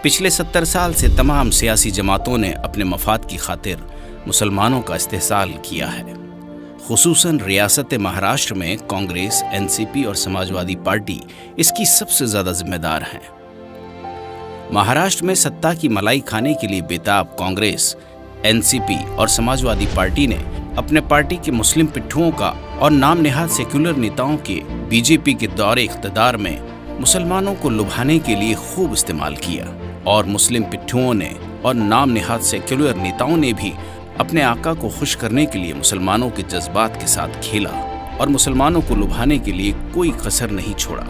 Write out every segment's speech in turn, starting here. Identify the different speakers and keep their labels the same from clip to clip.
Speaker 1: पिछले 70 साल से तमाम सियासी जमातों ने अपने मफाद की खातिर मुसलमानों का इस्तेहसाल किया है। खुसूसन रियासत महाराष्ट्र में कांग्रेस, एनसीपी और समाजवादी पार्टी इसकी सबसे ज्यादा जिम्मेदार हैं। महाराष्ट्र में सत्ता की मलाई खाने के लिए बेताब कांग्रेस, एनसीपी और समाजवादी पार्टी ने अपने पार्टी के मुस्लिम पिट्ठुओं का और नाम नेहाद सेक्युलर नेताओं के बीजेपी के दौरे इख्तिदार में मुसलमानों को लुभाने के लिए खूब इस्तेमाल किया और मुस्लिम पिट्ठुओं ने और नाम नेहाद सेक्युलर नेताओं ने भी अपने आका को खुश करने के लिए मुसलमानों के जज्बात के साथ खेला और मुसलमानों को लुभाने के लिए कोई कसर नहीं छोड़ा।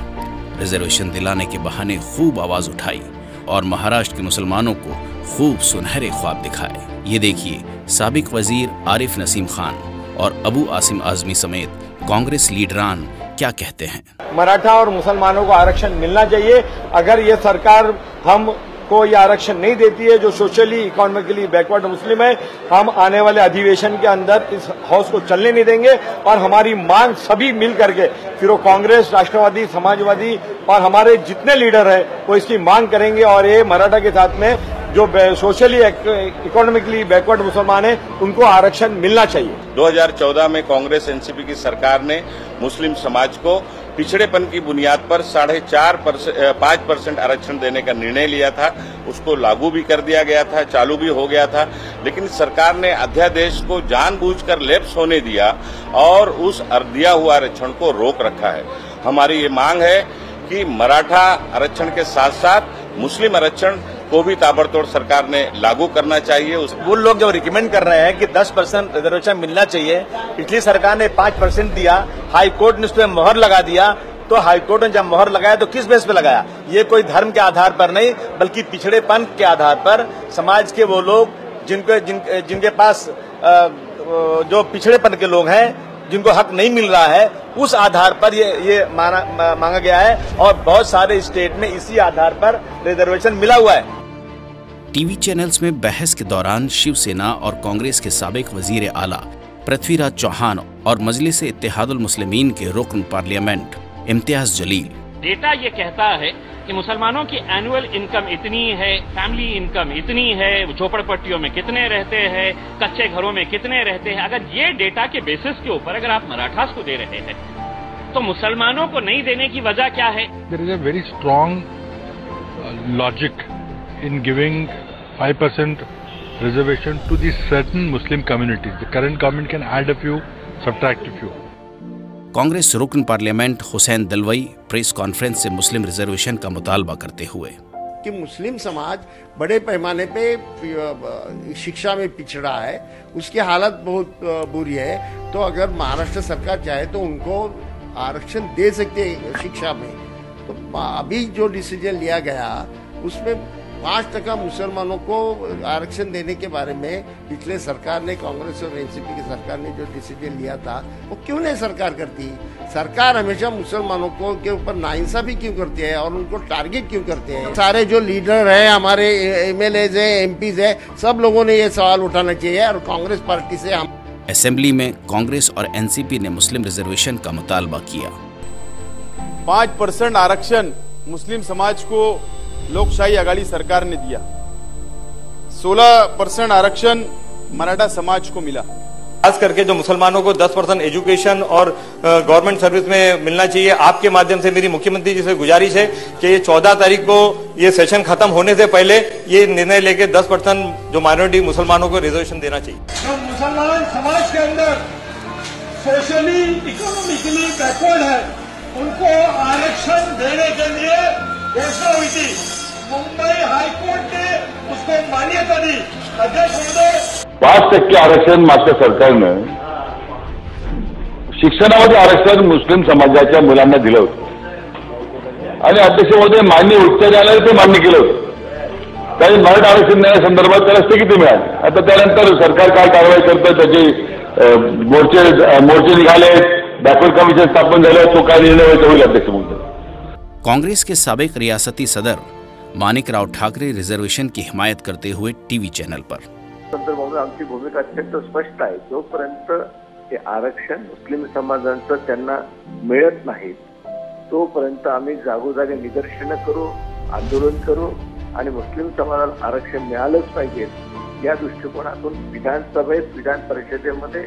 Speaker 1: रिजर्वेशन दिलाने के बहाने खूब आवाज उठाई और महाराष्ट्र के मुसलमानों को खूब सुनहरे ख्वाब दिखाए। ये देखिए साबिक वजीर आरिफ नसीम खान और अबू आसिम आजमी समेत कांग्रेस लीडरान क्या कहते हैं।
Speaker 2: मराठा और मुसलमानों को आरक्षण मिलना चाहिए। अगर ये सरकार हमको ये आरक्षण नहीं देती है, जो सोशली इकोनॉमिकली बैकवर्ड मुस्लिम है, हम आने वाले अधिवेशन के अंदर इस हाउस को चलने नहीं देंगे और हमारी मांग सभी मिल करके फिर वो कांग्रेस, राष्ट्रवादी, समाजवादी और हमारे जितने लीडर हैं वो इसकी मांग करेंगे और ये मराठा के साथ में जो सोशली इकोनॉमिकली बैकवर्ड मुसलमान हैं उनको आरक्षण मिलना चाहिए।
Speaker 3: 2014 में कांग्रेस एनसीपी की सरकार ने मुस्लिम समाज को पिछड़ेपन की बुनियाद पर 5% आरक्षण देने का निर्णय लिया था। उसको लागू भी कर दिया गया था, चालू भी हो गया था, लेकिन सरकार ने अध्यादेश को जानबूझकर लैप्स होने दिया और उस दिया हुआ आरक्षण को रोक रखा है। हमारी ये मांग है कि मराठा आरक्षण के साथ साथ मुस्लिम आरक्षण को भी ताबड़तोड़ सरकार ने लागू करना चाहिए।
Speaker 4: वो लोग जो रिकमेंड कर रहे हैं कि 10% रिजर्वेशन मिलना चाहिए, पिछली सरकार ने 5% दिया, हाई कोर्ट ने उस पर मोहर लगा दिया। तो हाई कोर्ट ने जब मोहर लगाया तो किस बेस पे लगाया? ये कोई धर्म के आधार पर नहीं, बल्कि पिछड़ेपन के आधार पर समाज के वो लोग जिनके पास जो पिछड़ेपन के लोग हैं, जिनको हक नहीं मिल रहा है, उस आधार पर ये मांगा गया है और बहुत सारे स्टेट में इसी आधार पर रिजर्वेशन मिला हुआ है।
Speaker 1: टीवी चैनल्स में बहस के दौरान शिवसेना और कांग्रेस के साबिक वजीर आला पृथ्वीराज चौहान और मजलिस इत्तेहादुल मुस्लिमीन के रुकन पार्लियामेंट इम्तियाज जलील,
Speaker 5: डेटा ये कहता है कि मुसलमानों की एनुअल इनकम इतनी है, फैमिली इनकम इतनी है, झोपड़पट्टियों में कितने रहते हैं, कच्चे घरों में कितने रहते हैं। अगर ये डेटा के बेसिस के ऊपर अगर आप मराठास को दे रहे हैं तो मुसलमानों को नहीं देने की वजह क्या है?
Speaker 6: There is a very strong logic in giving 5% reservation to the certain Muslim communities. The current government can add a few, subtract a few.
Speaker 1: Congress रुकन parliament Hussain Dalwai press conference से मुस्लिम रिजर्वेशन का मुतालबा करते हुए
Speaker 7: कि मुस्लिम समाज बड़े पैमाने पे शिक्षा में पिछड़ा है, उसकी हालत बहुत बुरी है। तो अगर महाराष्ट्र सरकार चाहे तो उनको आरक्षण दे सकते हैं शिक्षा में। तो अभी जो डिसीजन लिया गया उसमें 5% मुसलमानों को आरक्षण देने के बारे में पिछले सरकार ने, कांग्रेस और एनसीपी की सरकार ने जो डिसीजन लिया था वो क्यों नहीं सरकार करती? सरकार हमेशा मुसलमानों को के ऊपर नाइंसाफी क्यों करती है और उनको टारगेट क्यों करते हैं? सारे जो लीडर है, हमारे एमएलएज है, एमपीज है, सब लोगों ने ये सवाल उठाना चाहिए और कांग्रेस पार्टी से हम।
Speaker 1: असेंबली में कांग्रेस और एनसीपी ने मुस्लिम रिजर्वेशन का मुतालबा किया।
Speaker 2: 5% आरक्षण मुस्लिम समाज को लोकशाही आघाड़ी सरकार ने दिया, 16% आरक्षण मराठा समाज को मिला।
Speaker 4: खास करके जो मुसलमानों को 10% एजुकेशन और गवर्नमेंट सर्विस में मिलना चाहिए। आपके माध्यम से मेरी मुख्यमंत्री जी से गुजारिश है कि ये 14 तारीख को ये सेशन खत्म होने से पहले ये निर्णय लेके 10% जो माइनॉरिटी मुसलमानों को रिजर्वेशन देना चाहिए।
Speaker 2: जो मुसलमान समाज के अंदर सोशली इकोनॉमिकली बैकवर्ड है, उनको आरक्षण देने के लिए घोषणा हुई थी। मुंबई हाईकोर्ट ने उसको मान्यता दी। अध्यक्ष महोदय,
Speaker 8: 5% आरक्षण मागच्या सरकारनं शिक्षणामध्ये आरक्षण मुस्लिम समाजाच्या मुलांना दिलं होतं आणि अध्यक्ष महोदय मान्य उच्च न्यायालयाने ते मान्य केलं होतं। काही मराठा आरक्षण देण्यासंदर्भात त्याला स्थगिती मिळाली। आता त्यानंतर सरकार काय कारवाई करतं, त्याचे मोर्चे निघाले, बॅकवर्ड कमिशन स्थापन झालं, तो काय निर्णय व्हायचा होईल अध्यक्ष महोदय।
Speaker 1: कांग्रेस के साबिक रियासती सदर माणिकराव ठाकरे रिजर्वेशन की हिमायत करते हुए टीवी चैनल पर
Speaker 9: संदर्भामध्ये आमची भूमिका अत्यंत स्पष्ट आहे। जोपर्यंत हे आरक्षण मुस्लिम समाजांचं त्यांना मिळत नाही तोपर्यंत आम्ही जागोजागी निदर्शनं करू, आंदोलन करू आणि मुस्लिम समाजाला आरक्षण मिळालंच पाहिजे या दृष्टिकोनातून विधानसभेत, विधान परिषदेमध्ये,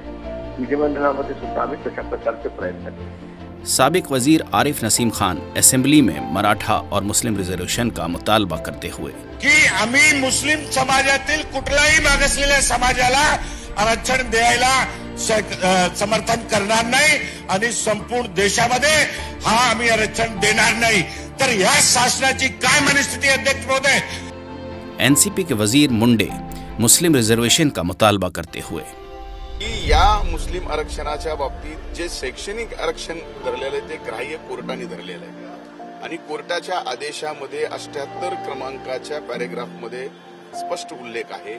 Speaker 9: विधिमंडळामध्ये सुद्धा आम्ही तशा प्रकारचे प्रयत्न केले।
Speaker 1: साबिक वजीर आरिफ नसीम खान असेंबली में मराठा और मुस्लिम रिजर्वेशन का मुतालबा करते हुए
Speaker 10: की आम्ही मुस्लिम समाजातील कुठल्याही मागासलेल्या समाजाला आरक्षण द्यायला समर्थन करणार नाही आणि संपूर्ण देशामध्ये हा आम्ही आरक्षण देणार नाही। तर ह्या शासनाची काय मनस्थिती अध्यक्ष महोदय?
Speaker 1: एनसीपी के वजीर मुंडे मुस्लिम रिजर्वेशन का मुतालबा करते हुए
Speaker 11: की या मुस्लिम आरक्षणाच्या बाबतीत जे शैक्षणिक आरक्षण धरलेले ते ग्राह्य कोर्टाने धरलेलं आहे आणि कोर्टाच्या आदेशामध्ये 78 क्रमांकाच्या पॅरेग्राफमध्ये स्पष्ट उल्लेख आहे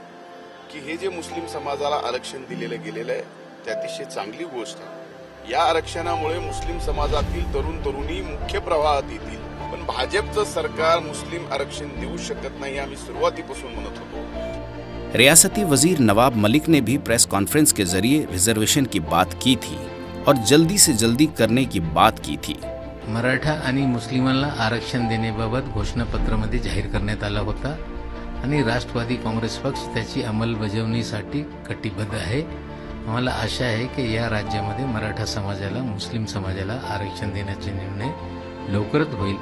Speaker 11: की हे जे मुस्लिम समाजाला आरक्षण दिलेलं गेलेलं आहे ते अतिशय चांगली गोष्ट आहे। या आरक्षणामुळे मुस्लिम समाजातील तरुण तरुणी मुख्य प्रवाहात येतील, पण भाजपचं सरकार मुस्लिम आरक्षण देऊ शकत नाही, आम्ही सुरुवातीपासून म्हणत होतो।
Speaker 1: रियासती वजीर नवाब मलिक ने भी प्रेस कॉन्फ्रेंस के जरिए रिजर्वेशन की बात की थी और जल्दी से जल्दी करने की बात की थी।
Speaker 12: मराठा आणि मुस्लिमांना आरक्षण देण्याबाबत घोषणापत्रामध्ये जाहीर करण्यात आला होता आणि राष्ट्रवादी काँग्रेस पक्ष त्याची अंमलबजावणीसाठी कटिबद्ध आहे। आम्हाला आशा आहे की या राज्यामध्ये मराठा समाजाला, मुस्लिम समाजाला आरक्षण देण्याचे निर्णय लवकरच होईल,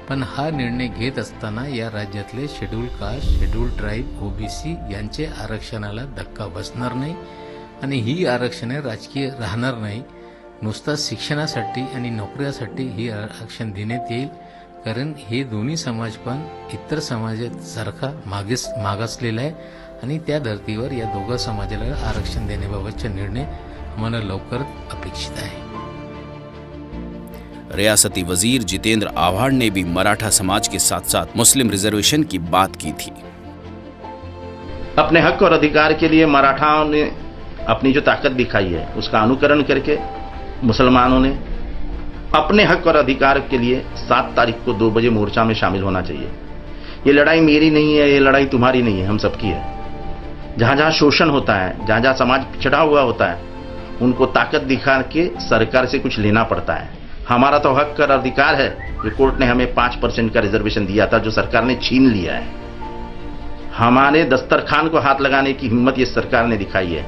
Speaker 12: पण हा निर्णय घेत असताना या राज्यातले schedule caste, schedule tribe, OBC यांचे आरक्षणाला धक्का बसणार नाही आणि ही आरक्षणे राजकीय राहणार नाही। नुसता शिक्षणासाठी आणि नोकऱ्यासाठी ही आरक्षण देण्यात येईल, कारण हे दोन्ही समाज पण इतर समाजासारखा मागासलेला आहे आणि त्या धर्तीवर या दोघा समाजाला आरक्षण देण्याबाबतचा निर्णय आम्हाला लवकरच अपेक्षित आहे।
Speaker 1: रियासती वजीर जितेंद्र आव्हाड ने भी मराठा समाज के साथ साथ मुस्लिम रिजर्वेशन की बात की थी।
Speaker 13: अपने हक और अधिकार के लिए मराठाओं ने अपनी जो ताकत दिखाई है उसका अनुकरण करके मुसलमानों ने अपने हक और अधिकार के लिए 7 तारीख को 2 बजे मोर्चा में शामिल होना चाहिए। ये लड़ाई मेरी नहीं है, ये लड़ाई तुम्हारी नहीं है, हम सबकी है। जहां जहां शोषण होता है, जहां जहां समाज पिछड़ा हुआ होता है, उनको ताकत दिखा के सरकार से कुछ लेना पड़ता है। हमारा तो हक और अधिकार है, ये कोर्ट ने हमें 5% का रिजर्वेशन दिया था जो सरकार ने छीन लिया है। हमारे दस्तरखान को हाथ लगाने की हिम्मत ये सरकार ने दिखाई है,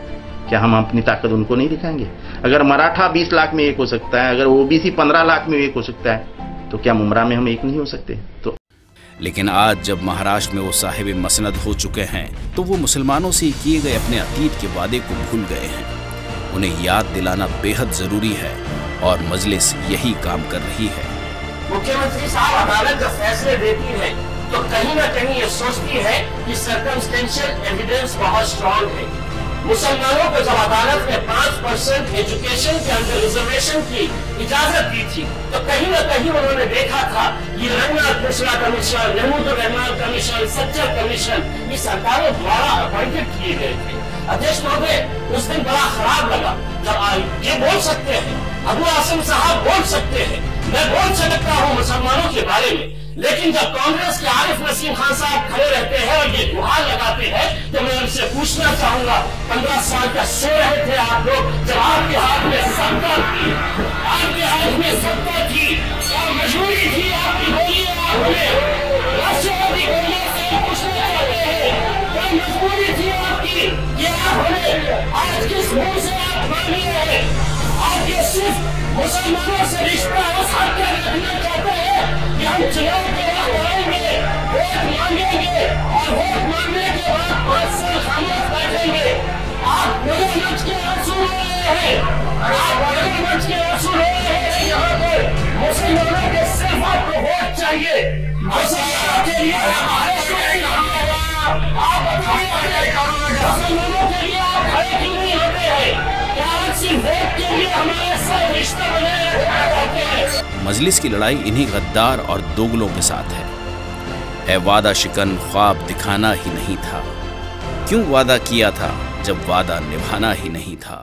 Speaker 13: क्या हम अपनी ताकत उनको नहीं दिखाएंगे? अगर मराठा 20 लाख में एक हो सकता है, अगर ओबीसी 15 लाख में एक हो सकता है, तो क्या मुमरा में हम एक नहीं हो सकते? तो
Speaker 1: लेकिन आज जब महाराष्ट्र में वो साहिब मसनद हो चुके हैं तो वो मुसलमानों से किए गए अपने अतीत के वादे को भूल गए हैं। उन्हें याद दिलाना बेहद जरूरी है और मजलिस यही काम कर रही है।
Speaker 14: मुख्यमंत्री साहब अदालत जब फैसले देती है तो कहीं ना कहीं ये सोचती है कि सर्कमस्टेंशियल एविडेंस बहुत स्ट्रांग है। मुसलमानों को जब अदालत ने 5% एजुकेशन के अंदर रिजर्वेशन की इजाजत दी थी तो कहीं ना कहीं उन्होंने देखा था ये Ranganath Mishra commission, Mahmoodur Rahman commission, Sachar commission ये सरकारों द्वारा अपॉइंटेड किए गए थे। अध्यक्ष महोदय, उस दिन बड़ा खराब लगा जब ये बोल सकते हैं, अबू आसिम साहब बोल सकते हैं, मैं बोल सकता हूँ मुसलमानों के बारे में, लेकिन जब कांग्रेस के आरिफ नसीम खान साहब खड़े रहते हैं और ये गुहार लगाते हैं तो मैं उनसे पूछना चाहूंगा, 15 साल का सो रहे थे आप लोग जब आपके हाथ में सत्ता थी, आपके हाथ में सत्ता थी और मजबूरी थी आपकी बोलिए, आपने राष्ट्रवादी कांग्रेस से पूछना चाहते हैं क्या मजबूरी थी आपकी कि आप हमें आज किस मुंह से आप मांगे हैं? आप ये सिर्फ मुसलमानों से रिश्ता उस हद तक रखना चाहते हैं कि हम चुनाव के वक्त आएंगे, वोट मांगेंगे और वोट मांगने के बाद 5 साल खामोश बैठेंगे। आप मगरमच्छ के आंसू रो रहे हैं, आप मगरमच्छ के आंसू रो रहे हैं। यहाँ पर मुसलमानों के सिर्फ आपको वोट चाहिए, मुसलमानों के लिए आप बताइए मुसलमानों के लिए आप खड़े क्यों नहीं होते हैं?
Speaker 1: मजलिस की लड़ाई इन्हीं गद्दार और दोगलों के साथ है। वादा शिकन ख्वाब दिखाना ही नहीं था, क्यों वादा किया था जब वादा निभाना ही नहीं था।